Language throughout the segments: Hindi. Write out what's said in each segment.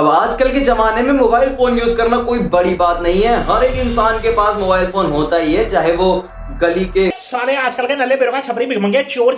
अब आजकल के जमाने में मोबाइल फोन यूज करना कोई बड़ी बात नहीं है। हर एक इंसान के पास मोबाइल फोन होता ही है, चाहे वो गली के साले आजकल के नल्ले बेरोगा छपरी भिखमंगे चोर।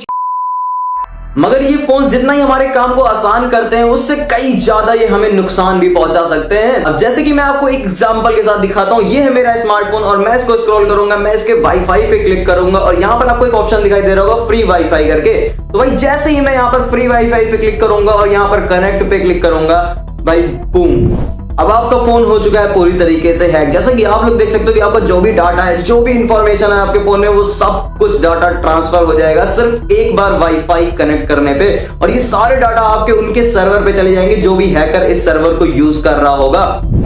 मगर ये फोन जितना ही हमारे काम को आसान करते हैं उससे कई ज्यादा ये हमें नुकसान भी पहुंचा सकते हैं। अब जैसे कि मैं आपको एक एग्जांपल के साथ दिखाता हूँ। ये है मेरा स्मार्टफोन और मैं इसको स्क्रॉल करूंगा, मैं इसके वाईफाई पे क्लिक करूंगा और यहाँ पर आपको एक ऑप्शन दिखाई दे रहा होगा फ्री वाईफाई करके। तो भाई जैसे ही मैं यहाँ पर फ्री वाईफाई पे क्लिक करूंगा और यहाँ पर कनेक्ट पे क्लिक करूंगा, भाई बूम, अब आपका फोन हो चुका है पूरी तरीके से हैक। जैसा कि आप लोग देख सकते हो कि आपका जो भी डाटा है, जो भी इंफॉर्मेशन है आपके फोन में, वो सब कुछ डाटा ट्रांसफर हो जाएगा सिर्फ एक बार वाईफाई कनेक्ट करने पे। और ये सारे डाटा आपके उनके सर्वर पे चले जाएंगे जो भी हैकर इस सर्वर को यूज कर रहा होगा।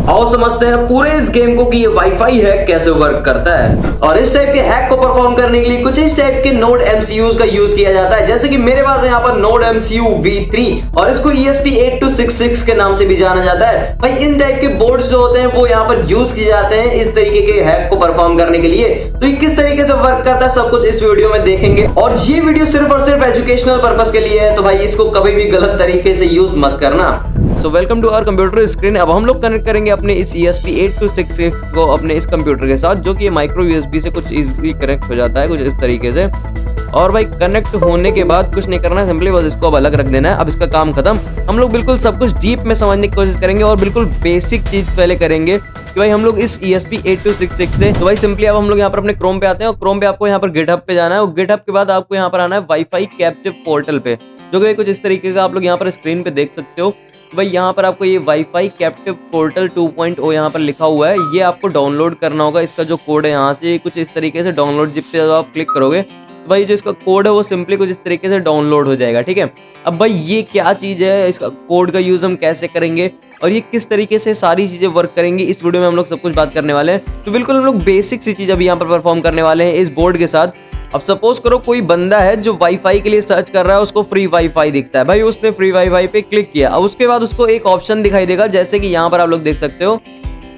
आओ समझते हैं पूरे इस गेम को कि ये वाईफाई हैक कैसे वर्क करता है। और इस टाइप के हैक को परफॉर्म करने के लिए कुछ इस टाइप के नोड एमसीयूज का यूज किया जाता है। जैसे कि मेरे पास है यहाँ पर नोड MCU V3 और इसको ESP8266 के नाम से भी जाना जाता है। भाई इन टाइप के बोर्ड्स जो होते हैं वो यहाँ पर यूज किए जाते हैं इस तरीके के हैक को परफॉर्म करने के लिए। तो ये किस तरीके से वर्क करता है सब कुछ इस वीडियो में देखेंगे। और ये वीडियो सिर्फ और सिर्फ एजुकेशनल पर्पस के लिए है, तो भाई इसको कभी भी गलत तरीके से यूज मत करना। So welcome to our computer screen. अब हम लोग कनेक्ट करेंगे अपने इस ESP8266 को अपने इस कंप्यूटर के साथ, जो कि माइक्रो USB से कुछ इजीली कनेक्ट हो जाता है कुछ इस तरीके से। और भाई कनेक्ट होने के बाद कुछ नहीं करना, सिंपली बस इसको अब अलग रख देना है। अब इसका काम खत्म। हम लोग बिल्कुल सब कुछ डीप में समझने की कोशिश करेंगे और बिल्कुल बेसिक चीज पहले करेंगे कि भाई हम लोग इस ESP8266 से, तो भाई सिंपली अब हम लोग यहाँ पर अपने क्रोम पे आते हैं और क्रोम पे आपको यहाँ पर गिटहब पे जाना है और गिटहब के बाद आपको यहाँ पर आना है वाईफाई कैप्टिव पोर्टल पे, जो कि कुछ इस तरीके का आप लोग यहाँ पर स्क्रीन पे देख सकते हो। भाई यहाँ पर आपको ये वाईफाई कैप्टिव पोर्टल 2.0 यहाँ पर लिखा हुआ है, ये आपको डाउनलोड करना होगा। इसका जो कोड है यहाँ से कुछ इस तरीके से डाउनलोड जिप पे आप क्लिक करोगे तो भाई जो इसका कोड है वो सिंपली कुछ इस तरीके से डाउनलोड हो जाएगा, ठीक है। अब भाई ये क्या चीज़ है, इसका कोड का यूज़ हम कैसे करेंगे और ये किस तरीके से सारी चीज़ें वर्क करेंगी, इस वीडियो में हम लोग सब कुछ बात करने वाले हैं। तो बिल्कुल हम लोग बेसिक सी चीज़ अभी यहाँ पर परफॉर्म करने वाले हैं इस बोर्ड के साथ। अब सपोज करो कोई बंदा है जो वाईफाई के लिए सर्च कर रहा है, उसको फ्री वाईफाई दिखता है। भाई उसने फ्री वाईफाई पे क्लिक किया। अब उसके बाद उसको एक ऑप्शन दिखाई देगा, जैसे कि यहाँ पर आप लोग देख सकते हो,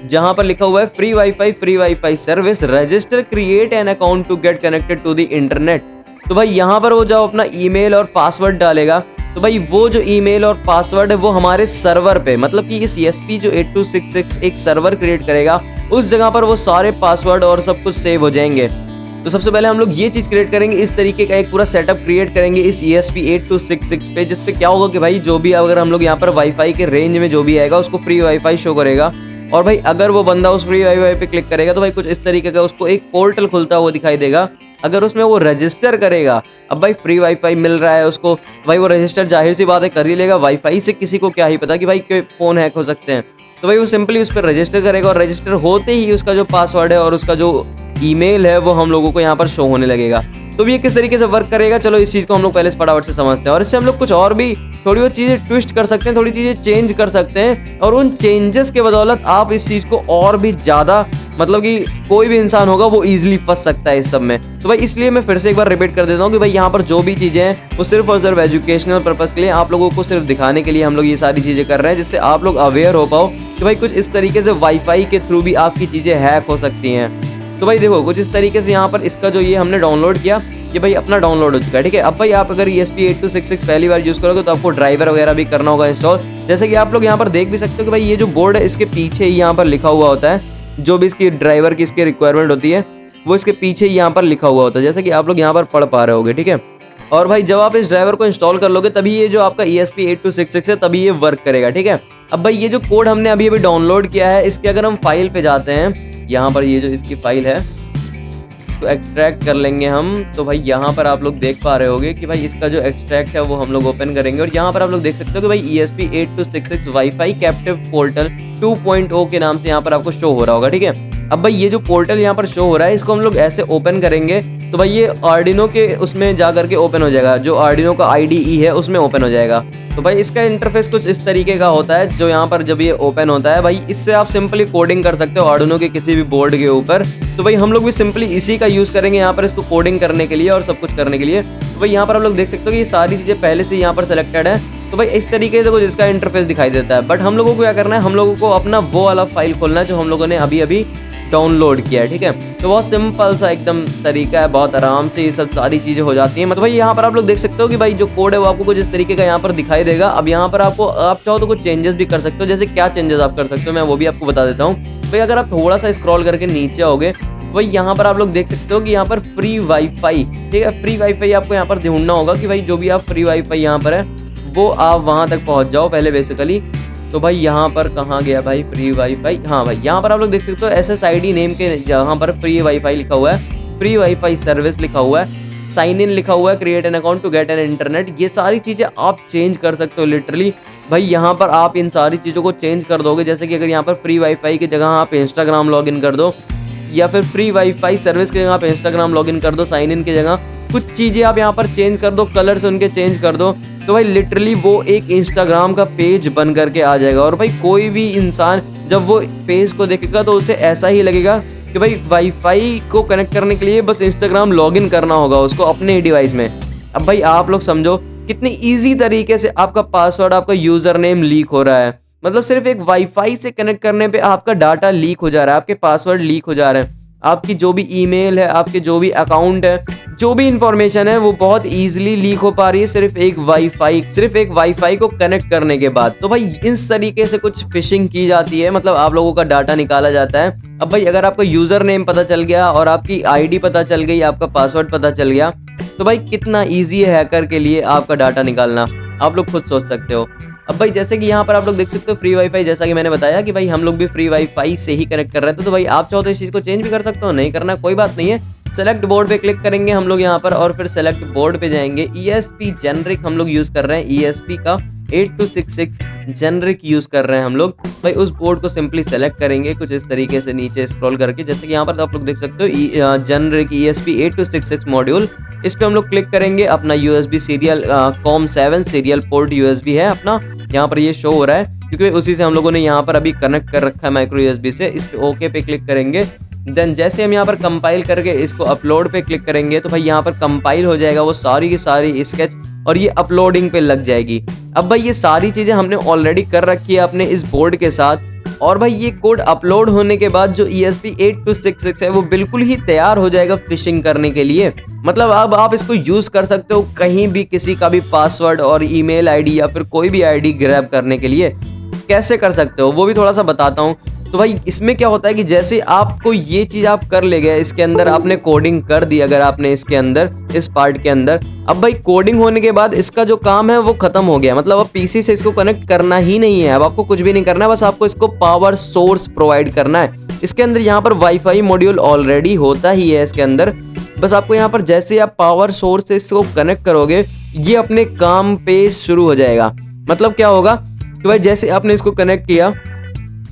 जहां पर लिखा हुआ है free wifi service, register, create an account to get connected to the internet. तो भाई यहाँ पर वो जब अपना ईमेल और पासवर्ड डालेगा तो भाई वो जो ईमेल और पासवर्ड है वो हमारे सर्वर पे, मतलब कि इस ESP जो 8266 एक सर्वर क्रिएट करेगा, उस जगह पर वो सारे पासवर्ड और सब कुछ सेव हो जाएंगे। तो सबसे पहले हम लोग ये चीज क्रिएट करेंगे, इस तरीके का एक पूरा सेटअप क्रिएट करेंगे इस ESP8266 पे, जिसपे क्या होगा कि भाई जो भी अगर हम लोग यहाँ पर वाईफाई के रेंज में जो भी आएगा उसको फ्री वाईफाई शो करेगा। और भाई अगर वो बंदा उस फ्री वाईफाई पे क्लिक करेगा तो भाई कुछ इस तरीके का उसको एक पोर्टल खुलता हुआ दिखाई देगा। अगर उसमें वो रजिस्टर करेगा, अब भाई फ्री वाईफाई मिल रहा है उसको, भाई वो रजिस्टर जाहिर सी बात है कर ही लेगा। वाईफाई से किसी को क्या ही पता कि भाई कोई फोन हैक हो सकते हैं। तो भाई वो सिंपली उस पर रजिस्टर करेगा और रजिस्टर होते ही उसका जो पासवर्ड है और उसका जो ईमेल है वो हम लोगों को यहाँ पर शो होने लगेगा। तो ये किस तरीके से वर्क करेगा, चलो इस चीज को हम लोग पहले फटाफट से समझते हैं। और इससे हम लोग कुछ और भी थोड़ी बहुत चीजें ट्विस्ट कर सकते हैं, थोड़ी चीजें चेंज कर सकते हैं और उन चेंजेस के बदौलत आप इस चीज को और भी ज्यादा, मतलब कि कोई भी इंसान होगा वो इजीली फंस सकता है इस सब में। तो भाई इसलिए मैं फिर से एक बार रिपीट कर देता हूँ कि भाई यहाँ पर जो भी चीजें हैं वो सिर्फ और सिर्फ एजुकेशनल पर्पस के लिए, आप लोगों को सिर्फ दिखाने के लिए हम लोग ये सारी चीजें कर रहे हैं, जिससे आप लोग अवेयर हो पाओ कि भाई कुछ इस तरीके से वाईफाई के थ्रू भी आपकी चीजें हैक हो सकती हैं। तो भाई देखो कुछ इस तरीके से यहाँ पर इसका जो ये हमने डाउनलोड किया, ये भाई अपना डाउनलोड हो चुका है, ठीक है। अब भाई आप अगर ESP8266 पहली बार यूज करोगे तो आपको ड्राइवर वगैरह भी करना होगा इंस्टॉल। जैसे कि आप लोग यहाँ पर देख भी सकते हो कि भाई ये जो बोर्ड है इसके पीछे ही यहाँ पर लिखा हुआ होता है, जो भी इसकी ड्राइवर की इसकी रिक्वायरमेंट होती है वो इसके पीछे ही यहाँ पर लिखा हुआ होता है, जैसे कि आप लोग यहाँ पर पढ़ पा रहे होगे, ठीक है। और भाई जब आप इस ड्राइवर को इंस्टॉल कर लोगे तभी ये जो आपका ESP8266 है तभी ये वर्क करेगा, ठीक है। अब भाई ये जो कोड हमने अभी डाउनलोड किया है, इसके अगर हम फाइल पे जाते हैं, यहाँ पर ये जो इसकी फाइल है इसको एक्सट्रैक्ट कर लेंगे हम। तो भाई यहाँ पर आप लोग देख पा रहे होगे कि भाई इसका जो एक्सट्रैक्ट है वो हम लोग ओपन करेंगे और यहाँ पर आप लोग देख सकते हो कि भाई ESP8266 वाईफाई कैप्टिव पोर्टल 2.0 के नाम से यहाँ पर आपको शो हो रहा होगा, ठीक है। अब भाई ये जो पोर्टल यहाँ पर शो हो रहा है इसको हम लोग ऐसे ओपन करेंगे तो भाई ये आर्डिनो के उसमें जा करके ओपन हो जाएगा, जो आर्डिनो का IDE है उसमें ओपन हो जाएगा। तो भाई इसका इंटरफेस कुछ इस तरीके का होता है, जो यहाँ पर जब ये ओपन होता है भाई इससे आप सिंपली कोडिंग कर सकते हो आर्डिनो के किसी भी बोर्ड के ऊपर। तो भाई हम लोग भी सिंपली इसी का यूज करेंगे यहाँ पर इसको कोडिंग करने के लिए और सब कुछ करने के लिए। तो भाई यहाँ पर आप लोग देख सकते हो कि ये सारी चीजें पहले से यहाँ पर सेलेक्टेड है। तो भाई इस तरीके से कुछ इसका इंटरफेस दिखाई देता है। बट हम लोगों को क्या करना है, हम लोगों को अपना वो वाला फाइल खोलना है जो हम लोगों ने अभी अभी डाउनलोड किया है, ठीक है। तो बहुत सिंपल सा एकदम तरीका है, बहुत आराम से ये सब सारी चीज़ें हो जाती हैं। मतलब भाई यहाँ पर आप लोग देख सकते हो कि भाई जो कोड है वो आपको कुछ इस तरीके का यहाँ पर दिखाई देगा। अब यहाँ पर आपको आप चाहो तो कुछ चेंजेस भी कर सकते हो। जैसे क्या चेंजेस आप कर सकते हो मैं वो भी आपको बता देता हूँ। भाई अगर आप थोड़ा सा स्क्रॉल करके नीचे आओगे भाई यहाँ पर आप लोग देख सकते हो कि यहाँ पर फ्री वाईफाई, ठीक है, फ्री वाईफाई आपको यहाँ पर ढूंढना होगा कि भाई जो भी आप फ्री वाईफाई यहाँ पर है वो आप वहाँ तक पहुँच जाओ पहले बेसिकली। तो भाई यहाँ पर कहाँ गया भाई फ्री वाईफाई, हाँ भाई यहाँ पर आप लोग देख सकते हो SSID नेम के यहाँ पर फ्री वाईफाई लिखा हुआ है, फ्री वाईफाई सर्विस लिखा हुआ है, साइन इन लिखा हुआ है, create an account to get an internet. ये सारी चीज़ें आप चेंज कर सकते हो लिटरली। भाई यहाँ पर आप इन सारी चीज़ों को चेंज कर दोगे। जैसे कि अगर यहाँ पर फ्री वाईफाई की जगह आप इंस्टाग्राम लॉग इन कर दो, या फिर फ्री वाईफाई सर्विस की जगह आप इंस्टाग्राम लॉगिन कर दो, साइन इन की जगह कुछ चीज़ें आप यहाँ पर चेंज कर दो, कलर्स उनके चेंज कर दो, तो भाई लिटरली वो एक इंस्टाग्राम का पेज बन करके आ जाएगा। और भाई कोई भी इंसान जब वो पेज को देखेगा तो उसे ऐसा ही लगेगा कि भाई वाईफाई को कनेक्ट करने के लिए बस इंस्टाग्राम लॉगिन करना होगा उसको अपने ही डिवाइस में। अब भाई आप लोग समझो कितनी ईजी तरीके से आपका पासवर्ड, आपका यूजर नेम लीक हो रहा है। मतलब सिर्फ एक वाईफाई से कनेक्ट करने पे आपका डाटा लीक हो जा रहा है, आपके पासवर्ड लीक हो जा रहे हैं, आपकी जो भी ईमेल है, आपके जो भी अकाउंट है, जो भी इंफॉर्मेशन है वो बहुत इजीली लीक हो पा रही है सिर्फ एक वाईफाई को कनेक्ट करने के बाद। तो भाई इस तरीके से कुछ फिशिंग की जाती है, मतलब आप लोगों का डाटा निकाला जाता है। अब भाई अगर आपका यूजर नेम पता चल गया और आपकी आईडी पता चल गई, आपका पासवर्ड पता चल गया, तो भाई कितना ईजी है हैकर के लिए आपका डाटा निकालना, आप लोग खुद सोच सकते हो। अब भाई जैसे कि यहाँ पर आप लोग देख सकते हो फ्री वाईफाई, जैसा कि मैंने बताया कि भाई हम लोग भी फ्री वाईफाई से ही कनेक्ट कर रहे थे। तो भाई आप चाहो तो इस चीज़ को चेंज भी कर सकते हो, नहीं करना कोई बात नहीं है। सेलेक्ट बोर्ड पे क्लिक करेंगे हम लोग यहाँ पर और फिर सेलेक्ट बोर्ड पे जाएंगे। ESP जेनरिक हम लोग यूज़ कर रहे हैं, ESP का 8266 जेनरिक यूज़ कर रहे हैं हम लोग। भाई उस बोर्ड को सिंपली सेलेक्ट करेंगे कुछ इस तरीके से नीचे स्क्रॉल करके, जैसे कि यहाँ पर आप लोग देख सकते हो जेनरिक ESP 8266 मॉड्यूल। इस पे हम लोग क्लिक करेंगे, अपना USB serial COM7 serial port USB है अपना, यहाँ पर ये शो हो रहा है क्योंकि उसी से हम लोगों ने यहाँ पर अभी कनेक्ट कर रखा है माइक्रो USB से। इस पे ओके पे क्लिक करेंगे। देन जैसे हम यहाँ पर कंपाइल करके इसको अपलोड पे क्लिक करेंगे तो भाई यहाँ पर कंपाइल हो जाएगा वो सारी की सारी स्केच और ये अपलोडिंग पे लग जाएगी। अब भाई ये सारी चीज़ें हमने ऑलरेडी कर रखी है अपने इस बोर्ड के साथ। और भाई ये कोड अपलोड होने के बाद जो ESP 8266 है वो बिल्कुल ही तैयार हो जाएगा फिशिंग करने के लिए। मतलब अब आप इसको यूज़ कर सकते हो कहीं भी किसी का भी पासवर्ड और ईमेल आईडी या फिर कोई भी आईडी ग्रैब करने के लिए। कैसे कर सकते हो वो भी थोड़ा सा बताता हूँ। तो भाई इसमें क्या होता है कि जैसे आपको ये चीज़ आप कर ले गए, इसके अंदर आपने कोडिंग कर दी अगर आपने इसके अंदर इस पार्ट के अंदर, अब भाई कोडिंग होने के बाद इसका जो काम है वो खत्म हो गया। मतलब अब पीसी से इसको कनेक्ट करना ही नहीं है, अब आपको कुछ भी नहीं करना है, बस आपको इसको पावर सोर्स प्रोवाइड करना है। इसके अंदर यहाँ पर वाईफाई मॉड्यूल ऑलरेडी होता ही है इसके अंदर, बस आपको यहाँ पर जैसे आप पावर सोर्स से इसको कनेक्ट करोगे ये अपने काम पे शुरू हो जाएगा। मतलब क्या होगा कि भाई जैसे आपने इसको कनेक्ट किया,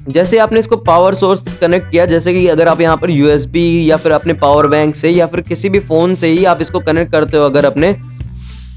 जैसे आपने इसको पावर सोर्स कनेक्ट किया, जैसे कि अगर आप यहाँ पर USB या फिर अपने पावर बैंक से या फिर किसी भी फ़ोन से ही आप इसको कनेक्ट करते हो अगर अपने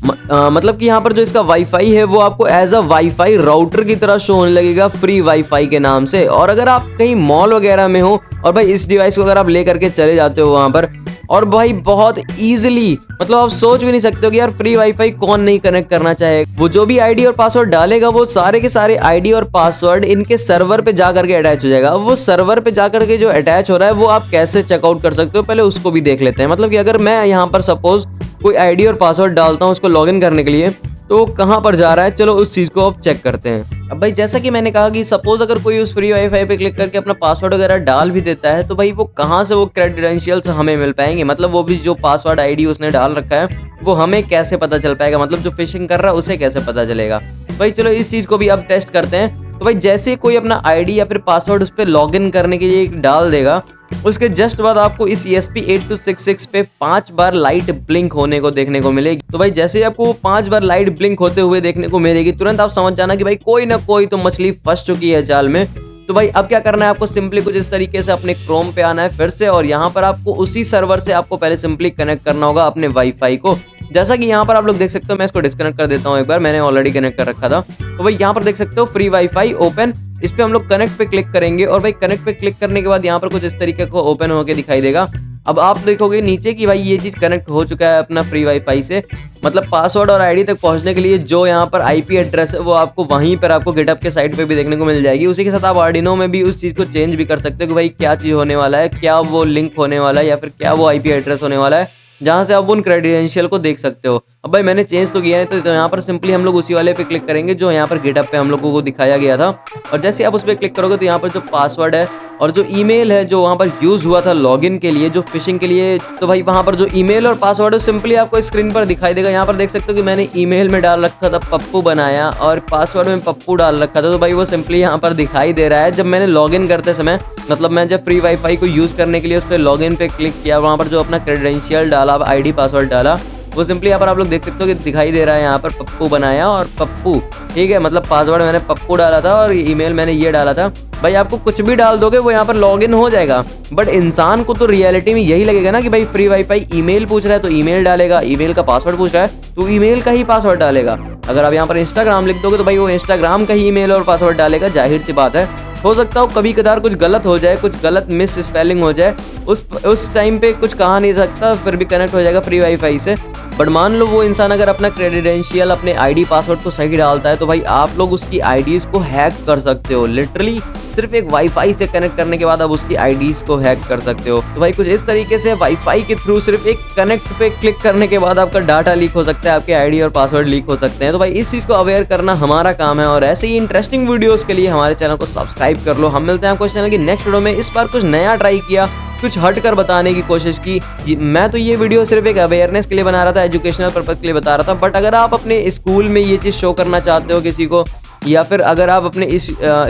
मतलब कि यहाँ पर जो इसका वाईफाई है वो आपको एज अ वाईफाई राउटर की तरह शो होने लगेगा फ्री वाईफाई के नाम से। और अगर आप कहीं मॉल वगैरह में हो और भाई इस डिवाइस को अगर आप ले करके चले जाते हो वहाँ पर, और भाई बहुत इजीली, मतलब आप सोच भी नहीं सकते हो कि यार फ्री वाईफाई कौन नहीं कनेक्ट करना चाहे। वो जो भी आईडी और पासवर्ड डालेगा वो सारे के सारे आईडी और पासवर्ड इनके सर्वर पे जा करके अटैच हो जाएगा। वो सर्वर पे जा करके जो अटैच हो रहा है वो आप कैसे चेकआउट कर सकते हो पहले उसको भी देख लेते हैं। मतलब कि अगर मैं यहाँ पर सपोज कोई आईडी और पासवर्ड डालता हूँ उसको लॉगिन करने के लिए, तो कहाँ पर जा रहा है, चलो उस चीज़ को अब चेक करते हैं। अब भाई जैसा कि मैंने कहा कि सपोज अगर कोई उस फ्री वाईफाई पे क्लिक करके अपना पासवर्ड वगैरह डाल भी देता है तो भाई वो कहाँ से वो क्रेडेंशियल्स हमें मिल पाएंगे। मतलब वो भी जो पासवर्ड आईडी उसने डाल रखा है वो हमें कैसे पता चल पाएगा, मतलब जो फिशिंग कर रहा है उसे कैसे पता चलेगा। भाई चलो इस चीज़ को भी अब टेस्ट करते हैं। तो भाई जैसे कोई अपना आईडी या फिर पासवर्ड उस पर लॉगिन करने के लिए डाल देगा, उसके जस्ट बाद आपको इस ESP 8266 पे 5 बार लाइट ब्लिंक होने को देखने को मिलेगी। तो भाई जैसे आपको वो 5 बार लाइट ब्लिंक होते हुए देखने को मिलेगी, तुरंत आप समझ जाना कि भाई कोई ना कोई तो मछली फंस चुकी है जाल में। तो भाई अब क्या करना है, आपको सिंपली कुछ इस तरीके से अपने क्रोम पे आना है फिर से, और यहाँ पर आपको उसी सर्वर से आपको पहले सिंपली कनेक्ट करना होगा अपने वाईफाई को। जैसा कि यहाँ पर आप लोग देख सकते हो, मैं इसको डिस्कनेक्ट कर देता हूँ एक बार, मैंने ऑलरेडी कनेक्ट कर रखा था। तो भाई यहाँ पर देख सकते हो फ्री वाईफाई ओपन, इस पे हम लोग कनेक्ट पे क्लिक करेंगे और भाई कनेक्ट पे क्लिक करने के बाद यहाँ पर कुछ इस तरीके को ओपन होकर दिखाई देगा। अब आप देखोगे नीचे कि भाई ये चीज़ कनेक्ट हो चुका है अपना फ्री वाईफाई से। मतलब पासवर्ड और आईडी तक पहुंचने के लिए जो यहाँ पर आईपी एड्रेस है वो आपको वहीं पर आपको गिटहब के साइट पे भी देखने को मिल जाएगी। उसी के साथ आप आर्डिनो में भी उस चीज़ को चेंज भी कर सकते हो कि भाई क्या चीज़ होने वाला है, क्या वो लिंक होने वाला है या फिर क्या वो आईपी एड्रेस होने वाला है, जहाँ से आप उन क्रेडेंशियल को देख सकते हो। अब भाई मैंने चेंज तो किया है तो यहाँ पर सिंपली हम लोग उसी वाले पे क्लिक करेंगे जो यहाँ पर गिटहब पे हम लोगों को दिखाया गया था। और जैसे आप उस पर क्लिक करोगे तो यहाँ पर जो पासवर्ड है और जो ईमेल है जो वहाँ पर यूज़ हुआ था लॉगिन के लिए, जो फिशिंग के लिए, तो भाई वहाँ पर जो ईमेल और पासवर्ड है सिंपली आपको स्क्रीन पर दिखाई देगा। यहाँ पर देख सकते हो कि मैंने ईमेल में डाल रखा था पप्पू बनाया और पासवर्ड में पप्पू डाल रखा था, तो भाई वो सिंपली यहाँ पर दिखाई दे रहा है। जब मैंने लॉगिन करते समय, मतलब मैं जब फ्री वाईफाई को यूज़ करने के लिए उस पर लॉगिन पे क्लिक किया, वहाँ पर जो अपना क्रेडेंशियल डाला, आईडी पासवर्ड डाला, वो सिंपली यहाँ पर आप लोग देख सकते हो कि दिखाई दे रहा है यहाँ पर पप्पू बनाया और पप्पू, ठीक है। मतलब पासवर्ड मैंने पप्पू डाला था और ईमेल मैंने ये डाला था। भाई आपको कुछ भी डाल दोगे वो यहाँ पर लॉगिन हो जाएगा, बट इंसान को तो रियलिटी में यही लगेगा ना कि भाई फ्री वाईफाई ईमेल पूछ रहा है तो ईमेल डालेगा, ईमेल का पासवर्ड पूछ रहा है तो ईमेल का ही पासवर्ड डालेगा। अगर आप यहाँ पर इंस्टाग्राम लिख दोगे तो भाई वो इंस्टाग्राम का ही ईमेल और पासवर्ड डालेगा। जाहिर सी बात है, हो सकता हो कभी कदार कुछ गलत हो जाए, कुछ गलत मिस स्पेलिंग हो जाए, उस टाइम पे कुछ कहा नहीं सकता, फिर भी कनेक्ट हो जाएगा फ्री वाईफाई से। बट मान लो वो इंसान अगर अपना क्रेडेंशियल, अपने आईडी पासवर्ड को सही डालता है तो भाई आप लोग उसकी आईडीज को हैक कर सकते हो। लिटरली सिर्फ एक वाईफाई से कनेक्ट करने के बाद आप उसकी आईडीज को हैक कर सकते हो। तो भाई कुछ इस तरीके से वाईफाई के थ्रू सिर्फ एक कनेक्ट पे क्लिक करने के बाद आपका डाटा लीक हो सकता है, आपके आईडी और पासवर्ड लीक हो सकते हैं। तो भाई इस चीज को अवेयर करना हमारा काम है और ऐसे ही इंटरेस्टिंग वीडियोस के लिए हमारे चैनल को सब्सक्राइब कर लो। हम मिलते हैं आपको इस चैनल की नेक्स्ट वीडियो में। इस बार कुछ नया ट्राई किया, कुछ हटकर बताने की कोशिश की। मैं तो ये वीडियो सिर्फ एक अवेयरनेस के लिए बना रहा था, एजुकेशनल पर्पस के लिए बता रहा था। बट अगर आप अपने स्कूल में ये चीज़ शो करना चाहते हो किसी को, या फिर अगर आप अपने इस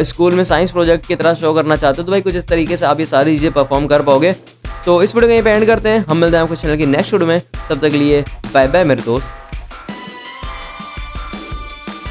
स्कूल में साइंस प्रोजेक्ट की तरह शो करना चाहते हो, तो भाई कुछ इस तरीके से आप ये सारी चीज़ें परफॉर्म कर पाओगे। तो इस वीडियो को यहीं पे एंड करते हैं। हम मिलते हैं आपको चैनल की नेक्स्ट वीडियो में। तब तक के लिए बाय बाय मेरे दोस्त।